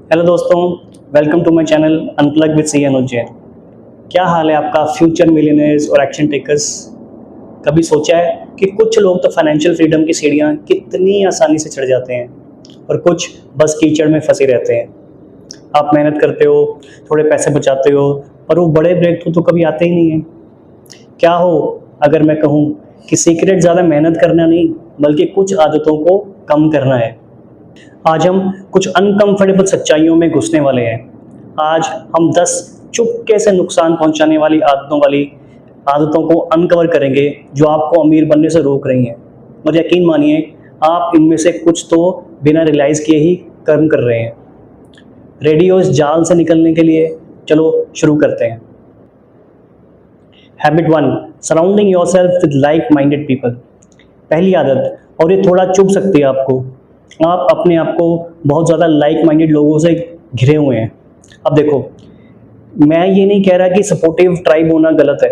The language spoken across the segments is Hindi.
हेलो दोस्तों, welcome to my channel unplugged with C Anuj Jain. क्या हाल है आपका फ्यूचर मिलियनेयर्स और एक्शन टेकर्स। कभी सोचा है कि कुछ लोग तो फाइनेंशियल फ्रीडम की सीढ़ियाँ कितनी आसानी से चढ़ जाते हैं और कुछ बस कीचड़ में फंसे रहते हैं। आप मेहनत करते हो, थोड़े पैसे बचाते हो, पर वो बड़े ब्रेक थ्रू तो कभी आते ही नहीं हैं। क्या हो अगर मैं कहूँ कि सीक्रेट ज़्यादा मेहनत करना नहीं बल्कि कुछ आदतों को कम करना है। आज हम कुछ अनकंफर्टेबल सच्चाइयों में घुसने वाले हैं। आज हम 10 चुपके से नुकसान पहुंचाने वाली आदतों को अनकवर करेंगे जो आपको अमीर बनने से रोक रही हैं। और यकीन मानिए, आप इनमें से कुछ तो बिना रियलाइज़ किए ही कर्म कर रहे हैं। रेडी हो इस जाल से निकलने के लिए? चलो शुरू करते हैं। Habit 1, surrounding yourself with like minded people. पहली आदत, और ये थोड़ा चुभ सकती है आपको, आप अपने आप को बहुत ज़्यादा लाइक माइंडेड लोगों से घिरे हुए हैं। अब देखो, मैं ये नहीं कह रहा कि सपोर्टिव ट्राइब होना गलत है,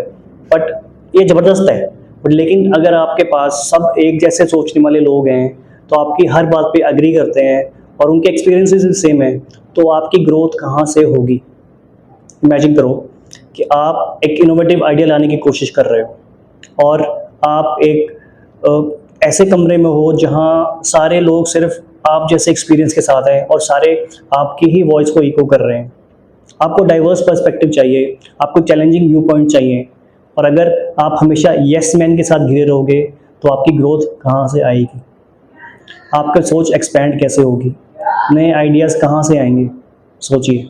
बट ये ज़बरदस्त है। बट लेकिन अगर आपके पास सब एक जैसे सोचने वाले लोग हैं, तो आपकी हर बात पे एग्री करते हैं और उनके एक्सपीरियंसेस भी सेम है, तो आपकी ग्रोथ कहाँ से होगी। इमेजिन करो कि आप एक इनोवेटिव आइडिया लाने की कोशिश कर रहे हो और आप एक ऐसे कमरे में हो जहां सारे लोग सिर्फ आप जैसे एक्सपीरियंस के साथ हैं और सारे आपकी ही वॉइस को इको कर रहे हैं। आपको डाइवर्स पर्सपेक्टिव चाहिए, आपको चैलेंजिंग व्यू पॉइंट चाहिए। और अगर आप हमेशा येस मैन के साथ घिरे रहोगे तो आपकी ग्रोथ कहाँ से आएगी, आपका सोच एक्सपैंड कैसे होगी, नए आइडियाज़ कहाँ से आएंगे, सोचिए।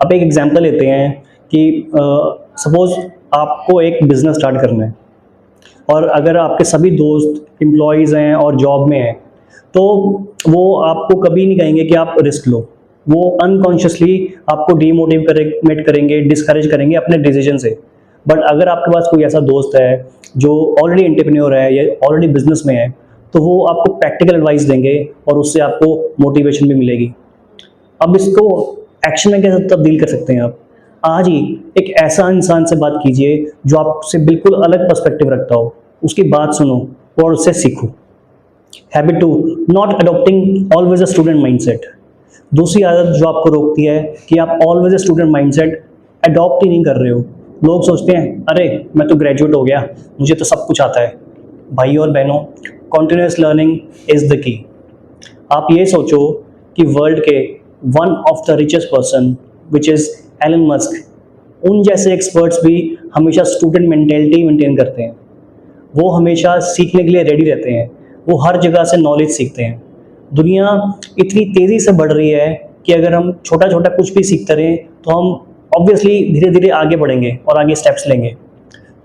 अब एक एग्जांपल लेते हैं कि सपोज आपको एक बिज़नेस स्टार्ट करना है और अगर आपके सभी दोस्त एम्प्लॉयज़ हैं और जॉब में हैं, तो वो आपको कभी नहीं कहेंगे कि आप रिस्क लो। वो अनकॉन्शियसली आपको डीमोटिवेट करेंगे, डिस्करेज करेंगे अपने डिसीजन से। बट अगर आपके पास कोई ऐसा दोस्त है जो ऑलरेडी एंटरप्रेन्योर है या ऑलरेडी बिजनेस में है, तो वो आपको प्रैक्टिकल एडवाइस देंगे और उससे आपको मोटिवेशन भी मिलेगी। अब इसको एक्शन में कैसे तब्दील कर सकते हैं आप? आज ही एक ऐसा इंसान से बात कीजिए जो आपसे बिल्कुल अलग पर्सपेक्टिव रखता हो, उसकी बात सुनो और उससे सीखो। Habit 2, not adopting always a student mindset. दूसरी आदत जो आपको रोकती है कि आप always a student mindset adopt ही नहीं कर रहे हो। लोग सोचते हैं, अरे मैं तो ग्रेजुएट हो गया, मुझे तो सब कुछ आता है। भाई और बहनों, continuous learning is the key. आप ये सोचो कि वर्ल्ड के one of the richest person which is Elon Musk, उन जैसे एक्सपर्ट्स भी हमेशा स्टूडेंट मेंटेलिटी मेंटेन करते हैं। वो हमेशा सीखने के लिए रेडी रहते हैं, वो हर जगह से नॉलेज सीखते हैं। दुनिया इतनी तेज़ी से बढ़ रही है कि अगर हम छोटा छोटा कुछ भी सीखते रहें तो हम ऑब्वियसली धीरे धीरे आगे बढ़ेंगे और आगे स्टेप्स लेंगे।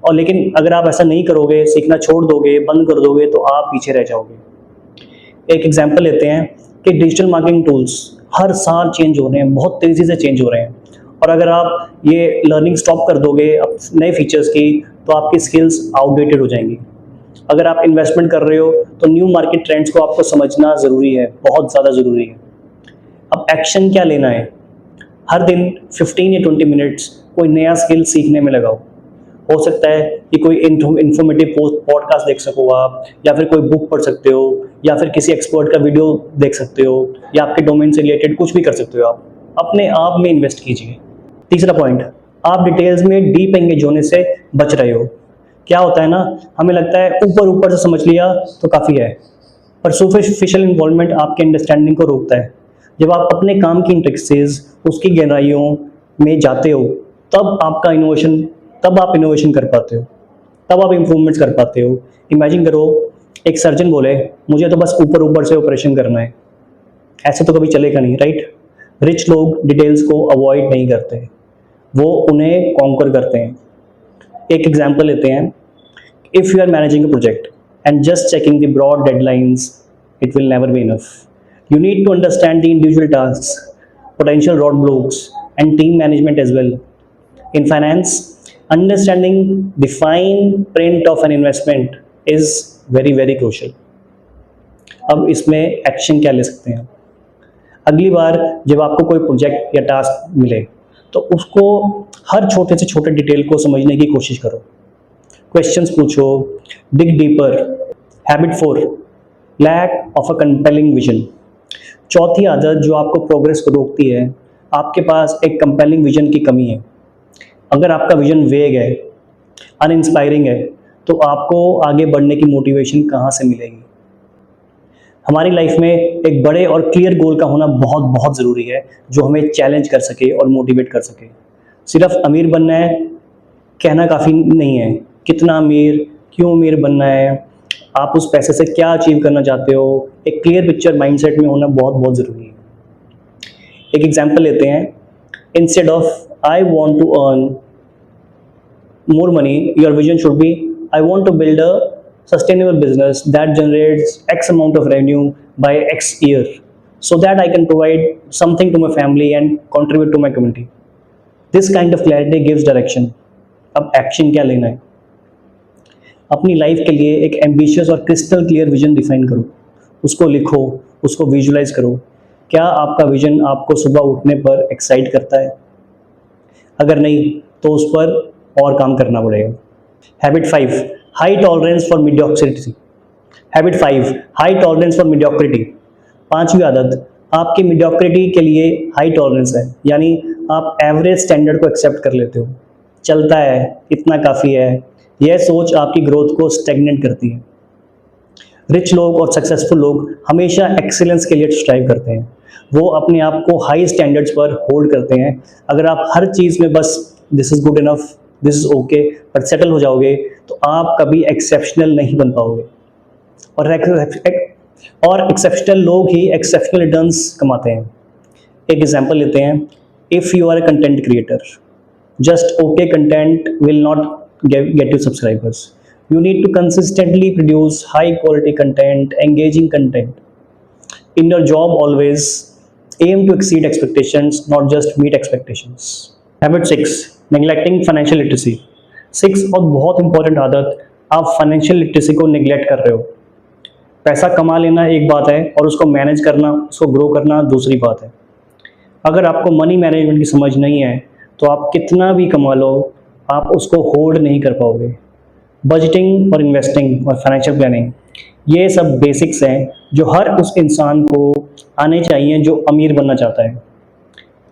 और लेकिन अगर आप ऐसा नहीं करोगे, सीखना छोड़ दोगे, बंद कर दोगे, तो आप पीछे रह जाओगे। एक एग्जांपल लेते हैं कि डिजिटल मार्केटिंग टूल्स हर साल चेंज हो रहे हैं, बहुत तेज़ी से चेंज हो रहे हैं। और अगर आप ये लर्निंग स्टॉप कर दोगे अब नए फीचर्स की, तो आपकी स्किल्स आउटडेटेड हो जाएंगी। अगर आप इन्वेस्टमेंट कर रहे हो तो न्यू मार्केट ट्रेंड्स को आपको समझना ज़रूरी है, बहुत ज़्यादा ज़रूरी है। अब एक्शन क्या लेना है? हर दिन 15 या 20 मिनट्स कोई नया स्किल सीखने में लगाओ। हो सकता है कि कोई इन्फॉर्मेटिव पॉडकास्ट देख सको आप, या फिर कोई बुक पढ़ सकते हो, या फिर किसी एक्सपर्ट का वीडियो देख सकते हो, या आपके डोमेन से रिलेटेड कुछ भी कर सकते हो। आप अपने आप में इन्वेस्ट कीजिए। तीसरा पॉइंट, आप डिटेल्स में डीप एंगेज होने से बच रहे हो। क्या होता है ना, हमें लगता है ऊपर ऊपर से समझ लिया तो काफ़ी है, पर सुपरफिशियल इन्वॉल्वमेंट आपके अंडरस्टैंडिंग को रोकता है। जब आप अपने काम की इंट्रिक्सीज, उसकी गहराइयों में जाते हो, तब आप इनोवेशन कर पाते हो, तब आप इम्प्रूवमेंट्स कर पाते हो। इमेजिन करो, एक सर्जन बोले, मुझे तो बस ऊपर ऊपर से ऑपरेशन करना है। ऐसे तो कभी चलेगा नहीं, राइट? रिच लोग डिटेल्स को अवॉइड नहीं करते, वो उन्हें कॉन्कर करते हैं। एक एग्जांपल लेते हैं, if you are managing a project and just checking the broad deadlines, it will never be enough. You need to understand the individual tasks, potential roadblocks, and team management as well. In finance, understanding the fine print of an investment is very, very crucial. अब इसमें एक्शन क्या ले सकते हैं? अगली बार जब आपको कोई प्रोजेक्ट या टास्क मिले, तो उसको हर छोटे से छोटे डिटेल को समझने की कोशिश करो। क्वेश्चंस पूछो, dig deeper. Habit 4, lack of a compelling vision. चौथी आदत जो आपको प्रोग्रेस को रोकती है, आपके पास एक कंपेलिंग विजन की कमी है। अगर आपका विजन वेग है, अनइंस्पायरिंग है, तो आपको आगे बढ़ने की मोटिवेशन कहाँ से मिलेगी? हमारी लाइफ में एक बड़े और क्लियर गोल का होना बहुत बहुत ज़रूरी है, जो हमें चैलेंज कर सके और मोटिवेट कर सके। सिर्फ अमीर बनना है कहना काफ़ी नहीं है। कितना अमीर, क्यों अमीर बनना है, आप उस पैसे से क्या अचीव करना चाहते हो, एक क्लियर पिक्चर माइंडसेट में होना बहुत बहुत ज़रूरी है। एक एग्जांपल लेते हैं, instead of I want to earn more money, your vision should be I want to build a sustainable business that generates X amount of revenue by X year so that I can provide something to my family and contribute to my community. This kind of clarity gives direction. अब एक्शन क्या लेना है? अपनी लाइफ के लिए एक एम्बिशियस और क्रिस्टल क्लियर विजन डिफाइन करो, उसको लिखो, उसको विजुलाइज करो। क्या आपका विजन आपको सुबह उठने पर एक्साइट करता है? अगर नहीं तो उस पर और काम करना पड़ेगा। Habit 5, high tolerance for mediocrity. Habit 5, high tolerance for mediocrity. पांचवी आदत, आपकी मीडियोक्रिटी के लिए हाई टॉलरेंस है, यानी आप एवरेज स्टैंडर्ड को एक्सेप्ट कर लेते हो। चलता है, इतना काफ़ी है, यह सोच आपकी ग्रोथ को स्टेगनेंट करती है। रिच लोग और सक्सेसफुल लोग हमेशा एक्सीलेंस के लिए स्ट्राइव करते हैं। वो अपने आप को हाई स्टैंडर्ड्स पर होल्ड करते हैं। अगर आप हर चीज़ में बस this is good enough, this is okay पर सेटल हो जाओगे, तो आप कभी एक्सेप्शनल नहीं बन पाओगे। और एक्सेप्शनल लोग ही एक्सेप्शनल रिटर्न्स कमाते हैं। एक एग्जांपल लेते हैं, if you are a content creator, just okay content will not get you subscribers. You need to consistently produce high quality content, engaging content. In your job, always aim to exceed expectations, not just meet expectations. Habit 6, neglecting financial literacy. 6 और बहुत इंपॉर्टेंट आदत, आप फाइनेंशियल लिटरेसी को निगलेक्ट कर रहे हो। पैसा कमा लेना एक बात है और उसको मैनेज करना, उसको ग्रो करना दूसरी बात है। अगर आपको मनी मैनेजमेंट की समझ नहीं है, तो आप कितना भी कमा लो, आप उसको होल्ड नहीं कर पाओगे। बजटिंग और इन्वेस्टिंग और फाइनेंशियल प्लानिंग, ये सब बेसिक्स हैं जो हर उस इंसान को आने चाहिए जो अमीर बनना चाहता है।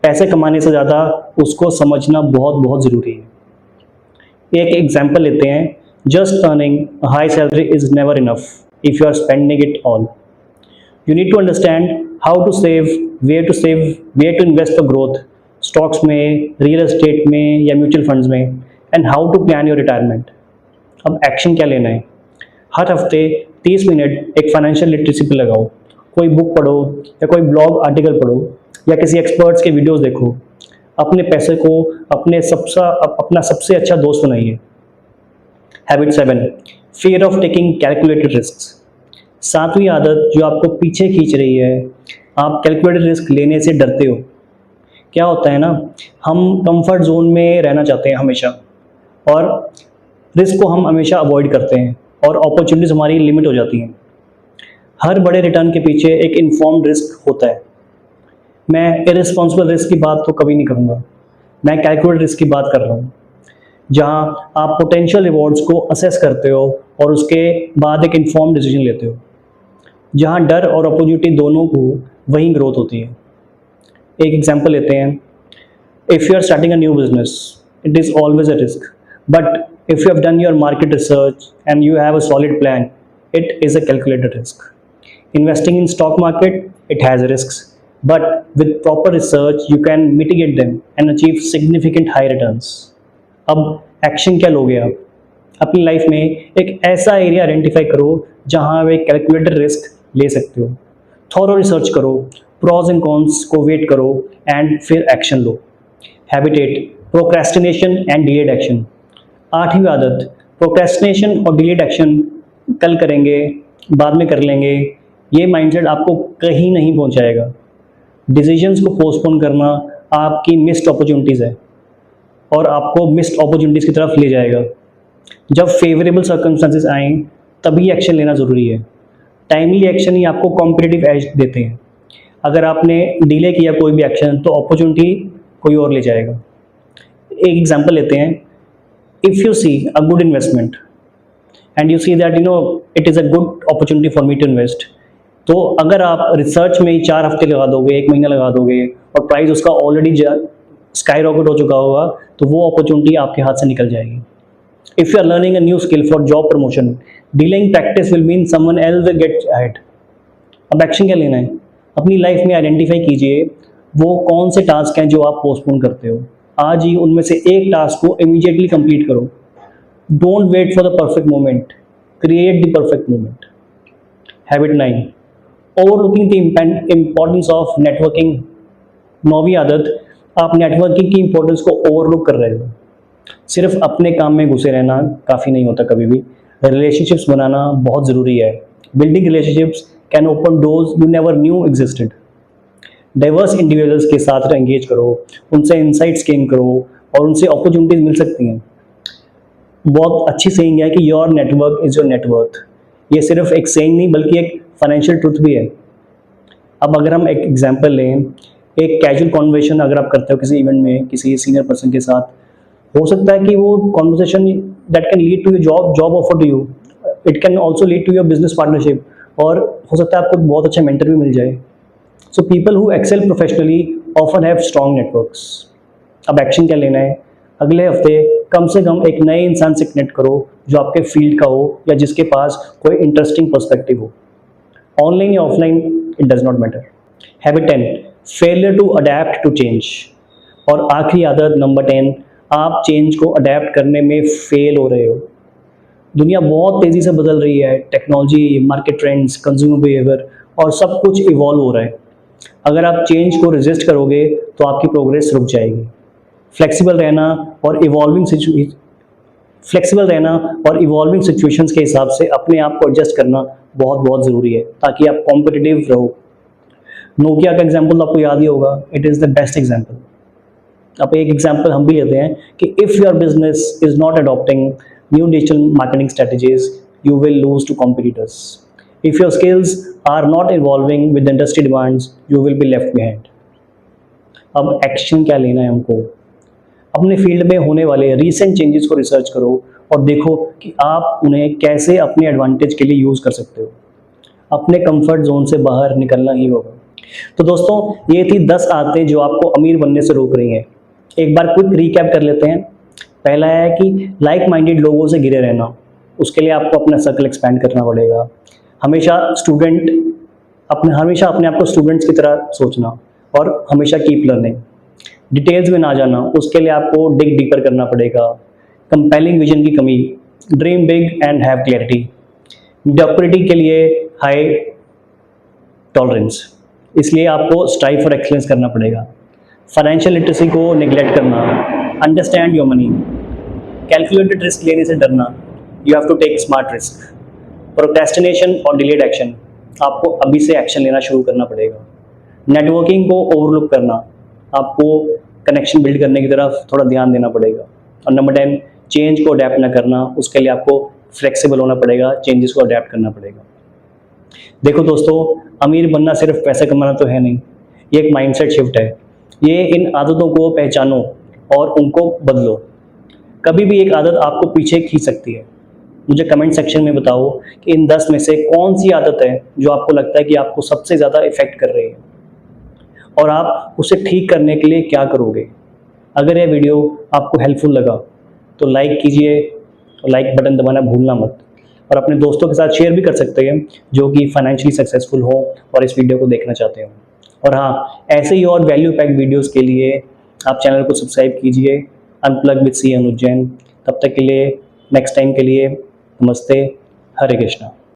पैसे कमाने से ज़्यादा उसको समझना बहुत बहुत ज़रूरी है। एक एग्जांपल लेते हैं, just earning high salary is never enough if you are spending it all. You need to understand how to save, where to invest for growth, stocks में, रियल एस्टेट में या म्यूचुअल फंड्स में, and how to plan your retirement. अब एक्शन क्या लेना है? हर हफ्ते 30 मिनट एक फाइनेंशियल लिटरेसी पे लगाओ। कोई बुक पढ़ो या कोई ब्लॉग आर्टिकल पढ़ो या किसी एक्सपर्ट्स के वीडियोस देखो। अपने पैसे को अपना सबसे अच्छा दोस्त बनाइए। Habit 7, fear of taking calculated risk. 7वीं आदत जो आपको पीछे खींच रही है, आप कैलकुलेटेड रिस्क लेने से डरते हो। क्या होता है ना, हम कंफर्ट जोन में रहना चाहते हैं हमेशा, और रिस्क को हम हमेशा अवॉइड करते हैं और अपॉर्चुनिटीज़ हमारी लिमिट हो जाती हैं। हर बड़े रिटर्न के पीछे एक इन्फॉर्म्ड रिस्क होता है। मैं इररिस्पॉन्सिबल रिस्क की बात तो कभी नहीं करूँगा, मैं कैलकुलेटेड रिस्क की बात कर रहा हूँ, जहाँ आप पोटेंशियल रिवॉर्ड्स को असेस करते हो और उसके बाद एक इन्फॉर्म्ड डिसीजन लेते हो। जहाँ डर और अपॉर्चुनिटी दोनों को, वहीं ग्रोथ होती है। एक एग्जांपल लेते हैं, if you are starting a new business, it is always a risk, but if you have done your market research and you have a solid plan, it is a calculated risk. Investing in stock market, it has risk, but with proper research you can mitigate them and achieve significant high returns. अब एक्शन क्या लोगे आप? अपनी लाइफ में एक ऐसा एरिया आइडेंटिफाई करो जहाँ आप एक कैलकुलेटेड रिस्क ले सकते हो। थॉरो रिसर्च करो, प्रॉज एंड कॉन्स को वेट करो एंड फिर एक्शन लो। Habit 8, procrastination and delayed action. 8वीं आदत, प्रोक्रेस्टिनेशन और डिलेड एक्शन, कल करेंगे, बाद में कर लेंगे, ये माइंडसेट आपको कहीं नहीं पहुंचाएगा। डिसीजंस को पोस्टपोन करना आपकी मिस्ड अपॉर्चुनिटीज़ है और आपको मिस्ड अपॉर्चुनिटीज़ की तरफ ले जाएगा। जब फेवरेबल सर्कमस्टेंसेस आएँ तभी एक्शन लेना ज़रूरी है। टाइमली एक्शन ही आपको कॉम्पिटिटिव एज देते हैं। अगर आपने डिले किया कोई भी एक्शन, तो अपॉर्चुनिटी कोई और ले जाएगा। एक एग्जांपल लेते हैं, if you see a good investment and you see that it is a good opportunity for me to invest, तो अगर आप रिसर्च में ही 4 हफ्ते लगा दोगे, 1 महीना लगा दोगे और प्राइस उसका ऑलरेडी स्काई रॉकेट हो चुका होगा, तो वो अपॉर्चुनिटी आपके हाथ से निकल जाएगी। If you are learning a new skill for job promotion, delaying practice will mean someone else will get ahead. अब एक्शन क्या लेना है? अपनी लाइफ में आइडेंटिफाई कीजिए वो कौन से टास्क हैं जो आप पोस्टपोन करते हो। आज ही उनमें से एक टास्क को इमीडिएटली कंप्लीट करो। Don't wait for the perfect moment, create the perfect moment. Habit 9, overlooking the importance of networking. 9वीं आदत, आप नेटवर्किंग की इंपॉर्टेंस को ओवरलुक कर रहे हो। सिर्फ अपने काम में घुसे रहना काफ़ी नहीं होता, कभी भी रिलेशनशिप्स बनाना बहुत ज़रूरी है। Building relationships can open doors you never knew existed. Diverse individuals के साथ एंगेज करो, उनसे इंसाइट्स गेन करो और उनसे अपॉर्चुनिटीज़ मिल सकती हैं। बहुत अच्छी सेइंग है कि your network is your net worth. ये सिर्फ एक सेइंग नहीं बल्कि एक फाइनेंशियल ट्रुथ भी है। अब अगर हम एक एग्जांपल लें, एक कैजुअल कॉन्वर्सेशन अगर आप करते हो किसी इवेंट में किसी सीनियर पर्सन के साथ, हो सकता है कि वो conversation that can lead to your job offer to you, it can also lead to your business partnership, और हो सकता है आपको बहुत अच्छा मेंटर भी मिल जाए। So people who excel professionally often have strong networks. अब एक्शन क्या लेना है? अगले हफ्ते कम से कम एक नए इंसान से कनेक्ट करो जो आपके फील्ड का हो या जिसके पास कोई इंटरेस्टिंग पर्सपेक्टिव हो। ऑनलाइन या offline, it does not matter. Habit 10, failure to adapt to change. और आखिरी आदत नंबर 10, आप चेंज को अडेप्ट करने में फेल हो रहे हो। दुनिया बहुत तेज़ी से बदल रही है, technology, market trends, consumer behaviour और सब कुछ इवॉल्व हो रहा है। अगर आप चेंज को रेजिस्ट करोगे तो आपकी प्रोग्रेस रुक जाएगी। फ्लेक्सिबल रहना और इवॉल्विंग सिचुएशंस के हिसाब से अपने आप को एडजस्ट करना बहुत बहुत ज़रूरी है ताकि आप कॉम्पिटिटिव रहो। नोकिया का एग्जाम्पल आपको याद ही होगा, it is the best example. अब एक एग्जाम्पल हम भी लेते हैं कि if your business is not adopting new digital marketing strategies, you will lose to competitors. If your skills are not evolving with industry demands, you will be left behind. अब एक्शन क्या लेना है हमको? अपने फील्ड में होने वाले रीसेंट चेंजेस को रिसर्च करो और देखो कि आप उन्हें कैसे अपने एडवांटेज के लिए यूज़ कर सकते हो। अपने कंफर्ट जोन से बाहर निकलना ही होगा। तो दोस्तों, ये थी 10 आदतें जो आपको अमीर बनने से रोक रही हैं। एक बार क्विक रिकैप कर लेते हैं। पहला है कि लाइक माइंडेड लोगों से घिरे रहना। उसके लिए आपको अपना सर्कल एक्सपैंड करना पड़ेगा। हमेशा अपने आप को स्टूडेंट्स की तरह सोचना और हमेशा कीप लर्निंग। डिटेल्स में ना जाना, उसके लिए आपको डिग डीपर करना पड़ेगा। कंपेलिंग विजन की कमी, dream big and have clarity. Mediocrity के लिए हाई टॉलरेंस, इसलिए आपको स्ट्राइव फॉर एक्सीलेंस करना पड़ेगा। फाइनेंशियल लिटरेसी को नेग्लेक्ट करना, understand your money. Calculated risk लेने से डरना, you have to take smart risk. Procrastination और डिलेड एक्शन, आपको अभी से एक्शन लेना शुरू करना पड़ेगा। नेटवर्किंग को ओवरलुक करना, आपको कनेक्शन बिल्ड करने की तरफ थोड़ा ध्यान देना पड़ेगा। और नंबर 10, चेंज को अडेप्ट ना करना, उसके लिए आपको फ्लेक्सिबल होना पड़ेगा, चेंजेस को अडेप्ट करना पड़ेगा। देखो दोस्तों, अमीर बनना सिर्फ पैसे कमाना तो है नहीं, ये एक माइंडसेट शिफ्ट है। ये इन आदतों को पहचानो और उनको बदलो। कभी भी एक आदत आपको पीछे खींच सकती है। मुझे कमेंट सेक्शन में बताओ कि इन 10 में से कौन सी आदत है जो आपको लगता है कि आपको सबसे ज़्यादा इफेक्ट कर रही है और आप उसे ठीक करने के लिए क्या करोगे। अगर यह वीडियो आपको हेल्पफुल लगा तो लाइक कीजिए, लाइक बटन दबाना भूलना मत, और अपने दोस्तों के साथ शेयर भी कर सकते हैं जो कि फाइनेंशियली सक्सेसफुल हो और इस वीडियो को देखना चाहते हो। और हाँ, ऐसे ही और वैल्यू पैक वीडियोस के लिए आप चैनल को सब्सक्राइब कीजिए। Unplug with C Anuj Jain. तब तक के लिए, नेक्स्ट टाइम के लिए, नमस्ते, हरे कृष्णा।